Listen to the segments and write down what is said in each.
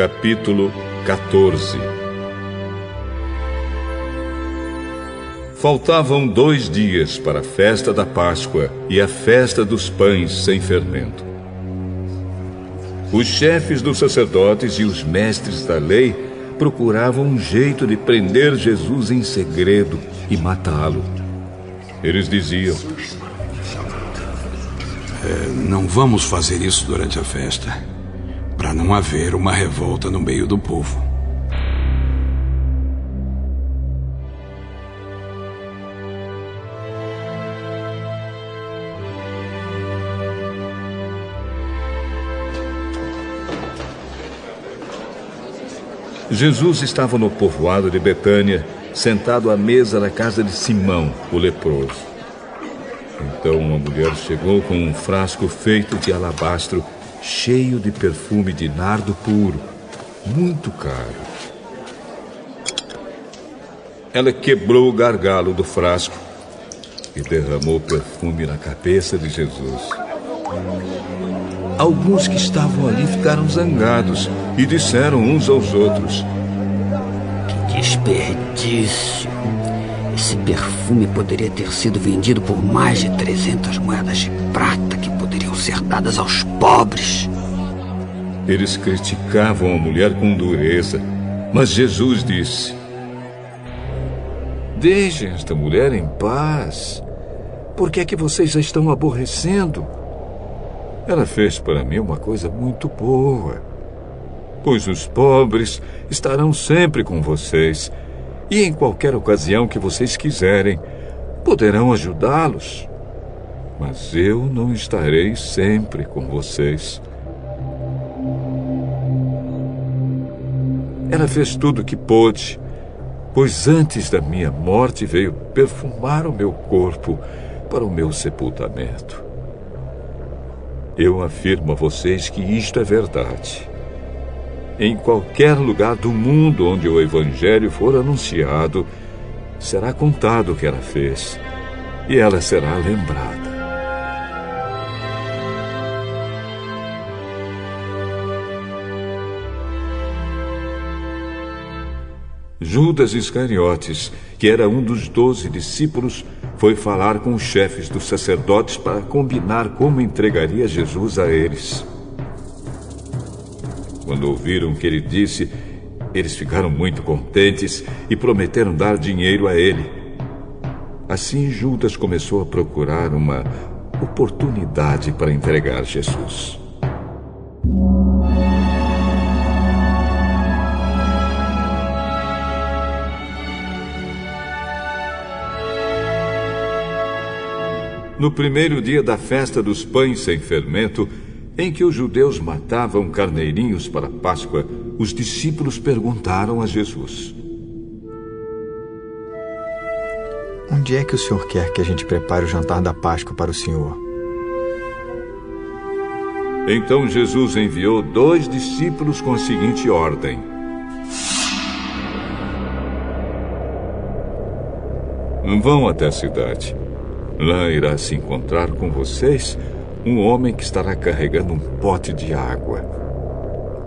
Capítulo 14. Faltavam 2 dias para a festa da Páscoa e a festa dos pães sem fermento. Os chefes dos sacerdotes e os mestres da lei procuravam um jeito de prender Jesus em segredo e matá-lo. Eles diziam: não vamos fazer isso durante a festa, para não haver uma revolta no meio do povo. Jesus estava no povoado de Betânia, sentado à mesa na casa de Simão, o leproso. Então uma mulher chegou com um frasco feito de alabastro, cheio de perfume de nardo puro, muito caro. Ela quebrou o gargalo do frasco e derramou o perfume na cabeça de Jesus. Alguns que estavam ali ficaram zangados e disseram uns aos outros: Que desperdício! Esse perfume poderia ter sido vendido por mais de 300 moedas de prata que poderiam ser dadas aos pobres. Eles criticavam a mulher com dureza, mas Jesus disse: Deixem esta mulher em paz. Por que é que vocês a estão aborrecendo? Ela fez para mim uma coisa muito boa, pois os pobres estarão sempre com vocês, e em qualquer ocasião que vocês quiserem, poderão ajudá-los. Mas eu não estarei sempre com vocês. Ela fez tudo o que pôde, pois antes da minha morte veio perfumar o meu corpo para o meu sepultamento. Eu afirmo a vocês que isto é verdade. Em qualquer lugar do mundo onde o Evangelho for anunciado, será contado o que ela fez, e ela será lembrada. Judas Iscariotes, que era um dos 12 discípulos, foi falar com os chefes dos sacerdotes para combinar como entregaria Jesus a eles. Quando ouviram o que ele disse, eles ficaram muito contentes e prometeram dar dinheiro a ele. Assim, Judas começou a procurar uma oportunidade para entregar Jesus. No primeiro dia da festa dos pães sem fermento, em que os judeus matavam carneirinhos para a Páscoa, os discípulos perguntaram a Jesus: Onde é que o Senhor quer que a gente prepare o jantar da Páscoa para o Senhor? Então Jesus enviou 2 discípulos com a seguinte ordem: Vão até a cidade. Lá irá se encontrar com vocês um homem que estará carregando um pote de água.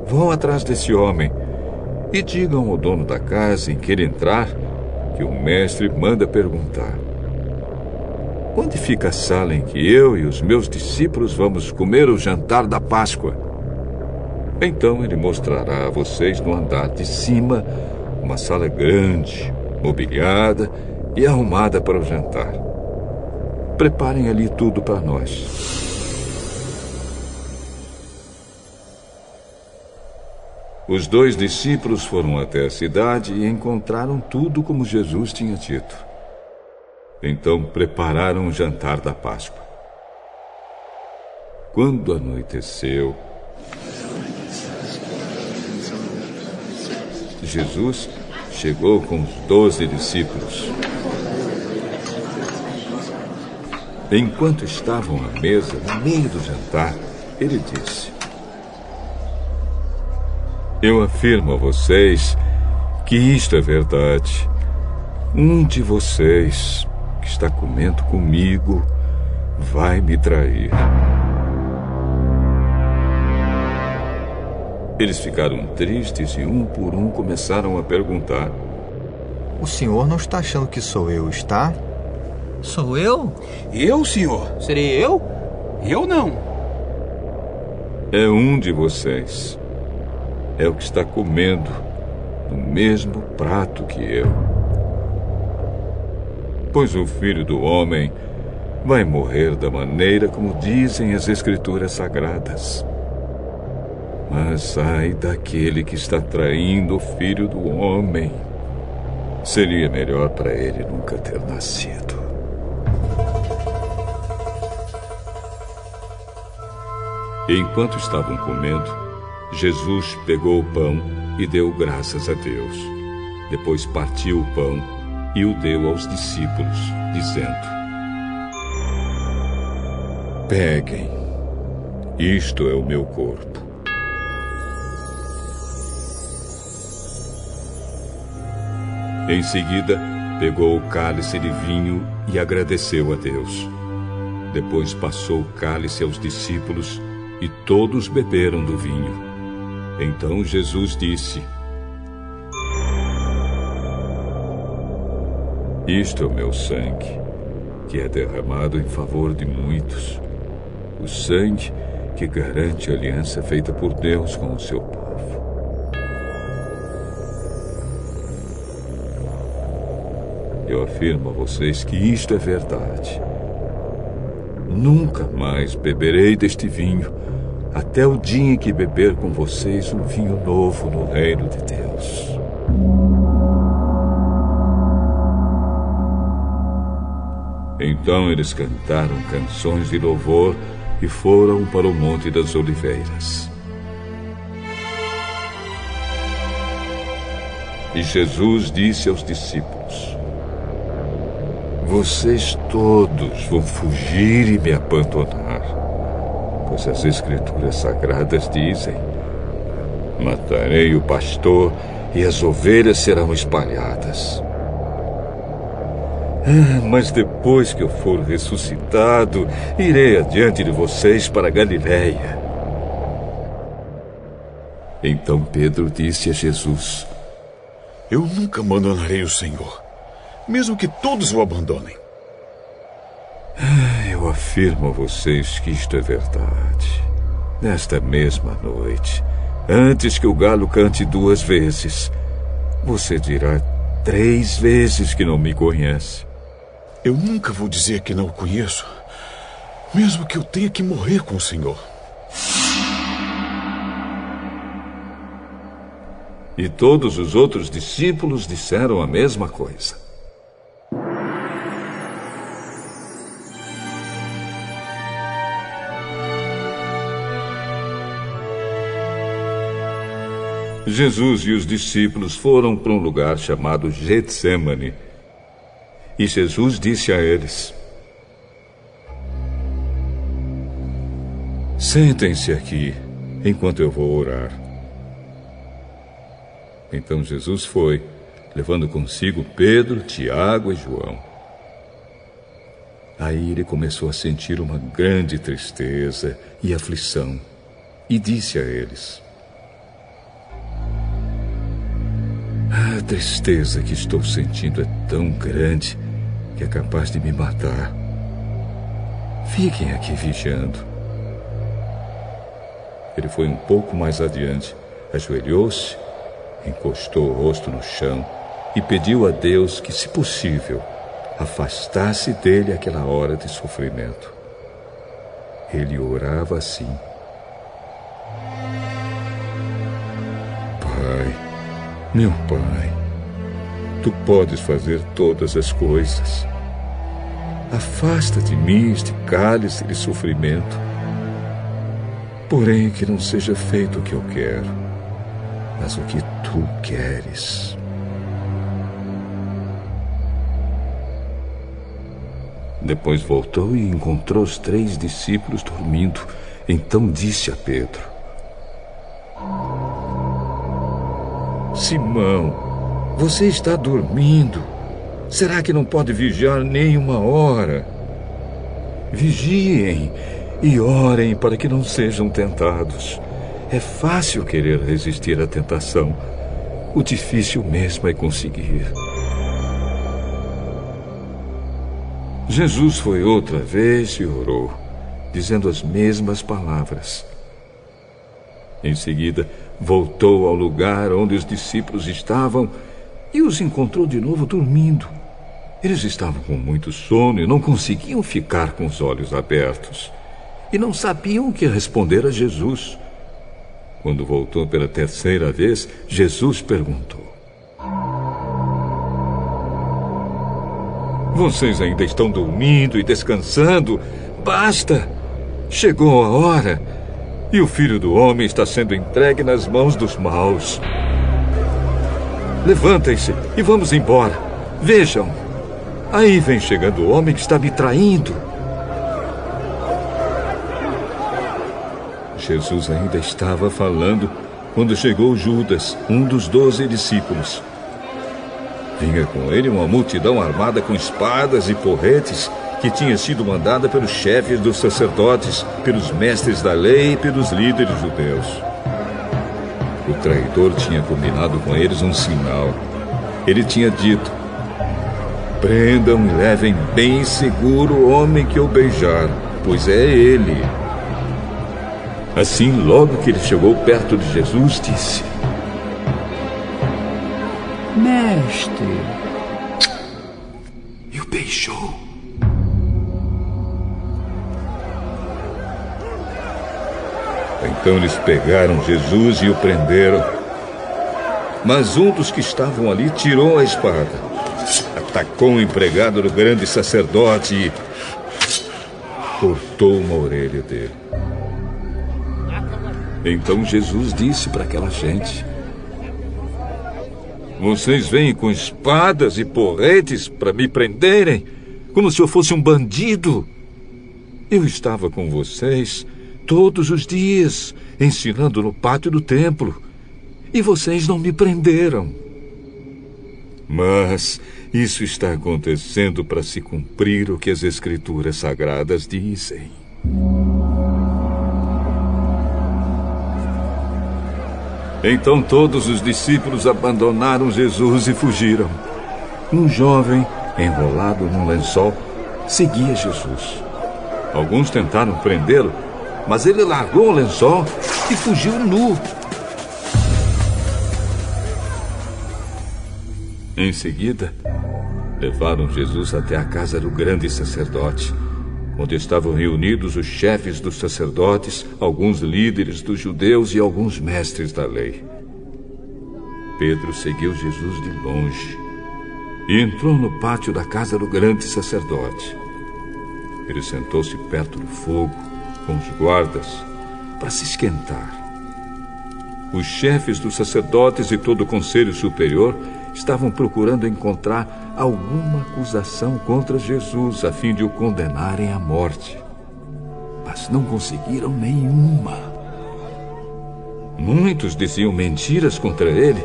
Vão atrás desse homem e digam ao dono da casa em que ele entrar que o mestre manda perguntar: Onde fica a sala em que eu e os meus discípulos vamos comer o jantar da Páscoa? Então ele mostrará a vocês no andar de cima uma sala grande, mobiliada e arrumada para o jantar. Preparem ali tudo para nós. Os 2 discípulos foram até a cidade e encontraram tudo como Jesus tinha dito. Então prepararam o jantar da Páscoa. Quando anoiteceu, Jesus chegou com os 12 discípulos. Enquanto estavam à mesa, no meio do jantar, ele disse: Eu afirmo a vocês que isto é verdade. Um de vocês, que está comendo comigo, vai me trair. Eles ficaram tristes e um por um começaram a perguntar: O senhor não está achando que sou eu, está? Sou eu? Eu, senhor? Serei eu? Eu não. É um de vocês. É o que está comendo no mesmo prato que eu. Pois o Filho do Homem vai morrer da maneira como dizem as Escrituras Sagradas. Mas ai daquele que está traindo o Filho do Homem. Seria melhor para ele nunca ter nascido. Enquanto estavam comendo, Jesus pegou o pão e deu graças a Deus. Depois partiu o pão e o deu aos discípulos, dizendo: Peguem, isto é o meu corpo. Em seguida, pegou o cálice de vinho e agradeceu a Deus. Depois passou o cálice aos discípulos e todos beberam do vinho. Então Jesus disse: Isto é o meu sangue, que é derramado em favor de muitos. O sangue que garante a aliança feita por Deus com o seu povo. Eu afirmo a vocês que isto é verdade. Nunca mais beberei deste vinho, até o dia em que beber com vocês um vinho novo no reino de Deus. Então eles cantaram canções de louvor e foram para o Monte das Oliveiras. E Jesus disse aos discípulos: Vocês todos vão fugir e me abandonar, pois as Escrituras Sagradas dizem: Matarei o pastor e as ovelhas serão espalhadas. Mas depois que eu for ressuscitado, irei adiante de vocês para Galiléia. Então Pedro disse a Jesus: Eu nunca abandonarei o Senhor, mesmo que todos o abandonem. Eu afirmo a vocês que isto é verdade. Nesta mesma noite, antes que o galo cante 2 vezes, você dirá 3 vezes que não me conhece. Eu nunca vou dizer que não o conheço, mesmo que eu tenha que morrer com o Senhor. E todos os outros discípulos disseram a mesma coisa. Jesus e os discípulos foram para um lugar chamado Getsêmani. E Jesus disse a eles: Sentem-se aqui, enquanto eu vou orar. Então Jesus foi, levando consigo Pedro, Tiago e João. Aí ele começou a sentir uma grande tristeza e aflição, e disse a eles: A tristeza que estou sentindo é tão grande que é capaz de me matar. Fiquem aqui vigiando. Ele foi um pouco mais adiante, ajoelhou-se, encostou o rosto no chão e pediu a Deus que, se possível, afastasse dele aquela hora de sofrimento. Ele orava assim: Pai, meu Pai, Tu podes fazer todas as coisas. Afasta de mim este cálice de sofrimento. Porém, que não seja feito o que eu quero, mas o que Tu queres. Depois voltou e encontrou os 3 discípulos dormindo. Então disse a Pedro: Simão, você está dormindo. Será que não pode vigiar nem 1 hora? Vigiem e orem para que não sejam tentados. É fácil querer resistir à tentação. O difícil mesmo é conseguir. Jesus foi outra vez e orou, dizendo as mesmas palavras. Em seguida, voltou ao lugar onde os discípulos estavam e os encontrou de novo dormindo. Eles estavam com muito sono e não conseguiam ficar com os olhos abertos. E não sabiam o que responder a Jesus. Quando voltou pela terceira vez, Jesus perguntou: Vocês ainda estão dormindo e descansando? Basta! Chegou a hora e o Filho do Homem está sendo entregue nas mãos dos maus. Levantem-se e vamos embora. Vejam, aí vem chegando o homem que está me traindo. Jesus ainda estava falando quando chegou Judas, um dos 12 discípulos. Vinha com ele uma multidão armada com espadas e porretes que tinha sido mandada pelos chefes dos sacerdotes, pelos mestres da lei e pelos líderes judeus. O traidor tinha combinado com eles um sinal. Ele tinha dito: prendam e levem bem seguro o homem que o beijar, pois é ele. Assim, logo que ele chegou perto de Jesus, disse: Mestre. E o beijou. Então eles pegaram Jesus e o prenderam. Mas um dos que estavam ali tirou a espada, atacou o empregado do grande sacerdote e cortou uma orelha dele. Então Jesus disse para aquela gente: Vocês vêm com espadas e porretes para me prenderem, como se eu fosse um bandido. Eu estava com vocês todos os dias, ensinando no pátio do templo, e vocês não me prenderam. Mas isso está acontecendo para se cumprir o que as Escrituras Sagradas dizem. Então todos os discípulos abandonaram Jesus e fugiram. Um jovem, enrolado num lençol, seguia Jesus. Alguns tentaram prendê-lo, mas ele largou o lençol e fugiu nu. Em seguida, levaram Jesus até a casa do grande sacerdote, onde estavam reunidos os chefes dos sacerdotes, alguns líderes dos judeus e alguns mestres da lei. Pedro seguiu Jesus de longe e entrou no pátio da casa do grande sacerdote. Ele sentou-se perto do fogo, com os guardas, para se esquentar. Os chefes dos sacerdotes e todo o conselho superior estavam procurando encontrar alguma acusação contra Jesus a fim de o condenarem à morte. Mas não conseguiram nenhuma. Muitos diziam mentiras contra ele,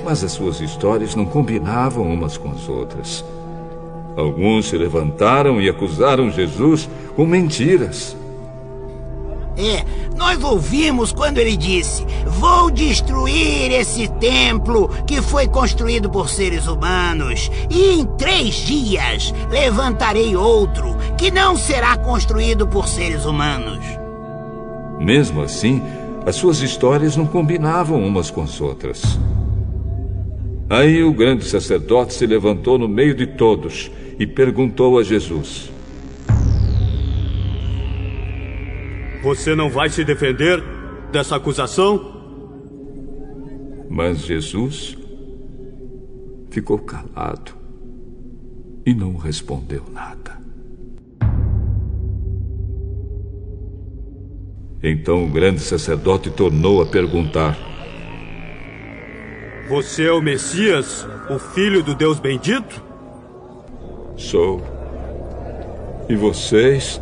mas as suas histórias não combinavam umas com as outras. Alguns se levantaram e acusaram Jesus com mentiras. Nós ouvimos quando ele disse: vou destruir esse templo que foi construído por seres humanos, e em 3 dias levantarei outro que não será construído por seres humanos. Mesmo assim, as suas histórias não combinavam umas com as outras. Aí o grande sacerdote se levantou no meio de todos e perguntou a Jesus: Você não vai se defender dessa acusação? Mas Jesus ficou calado e não respondeu nada. Então o grande sacerdote tornou a perguntar: Você é o Messias, o Filho do Deus bendito? Sou. E vocês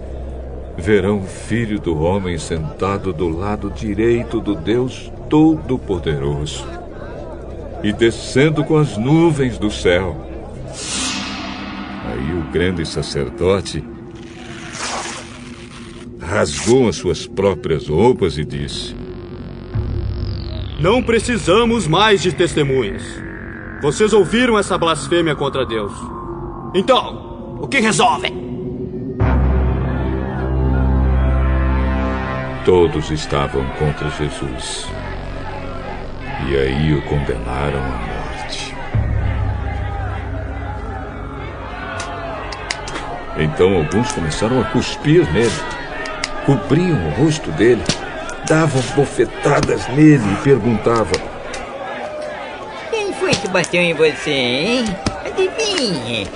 verão o Filho do Homem sentado do lado direito do Deus Todo-Poderoso e descendo com as nuvens do céu. Aí o grande sacerdote rasgou as suas próprias roupas e disse: Não precisamos mais de testemunhas. Vocês ouviram essa blasfêmia contra Deus. Então, o que resolvem? Todos estavam contra Jesus. E aí o condenaram à morte. Então alguns começaram a cuspir nele, cobriam o rosto dele, davam bofetadas nele e perguntavam: quem foi que bateu em você, hein? Adivinhe.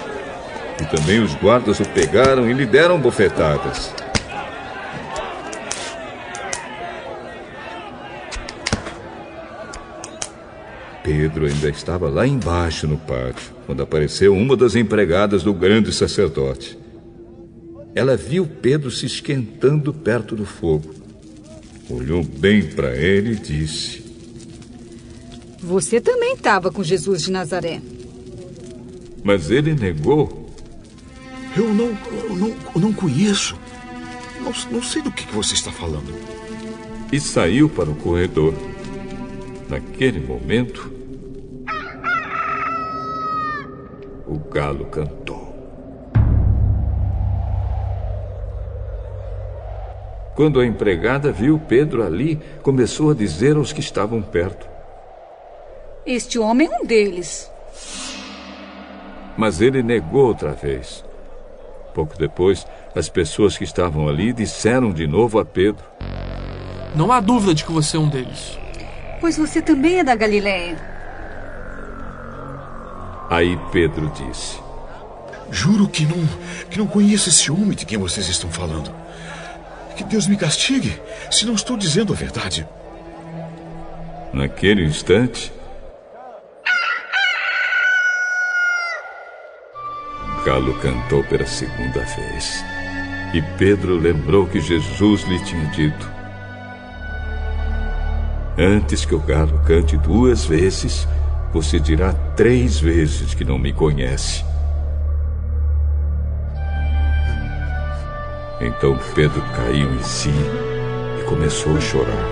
E também os guardas o pegaram e lhe deram bofetadas. Pedro ainda estava lá embaixo no pátio, quando apareceu uma das empregadas do grande sacerdote. Ela viu Pedro se esquentando perto do fogo. Olhou bem para ele e disse: você também estava com Jesus de Nazaré. Mas ele negou. Eu não conheço. Não sei do que você está falando. E saiu para o corredor. Naquele momento, o galo cantou. Quando a empregada viu Pedro ali, começou a dizer aos que estavam perto: este homem é um deles. Mas ele negou outra vez. Pouco depois, as pessoas que estavam ali disseram de novo a Pedro: não há dúvida de que você é um deles. Pois você também é da Galileia. Aí Pedro disse: juro que não conheço esse homem de quem vocês estão falando. Que Deus me castigue se não estou dizendo a verdade. Naquele instante, o galo cantou pela segunda vez. E Pedro lembrou que Jesus lhe tinha dito: antes que o galo cante 2 vezes, você dirá 3 vezes que não me conhece. Então Pedro caiu em si e começou a chorar.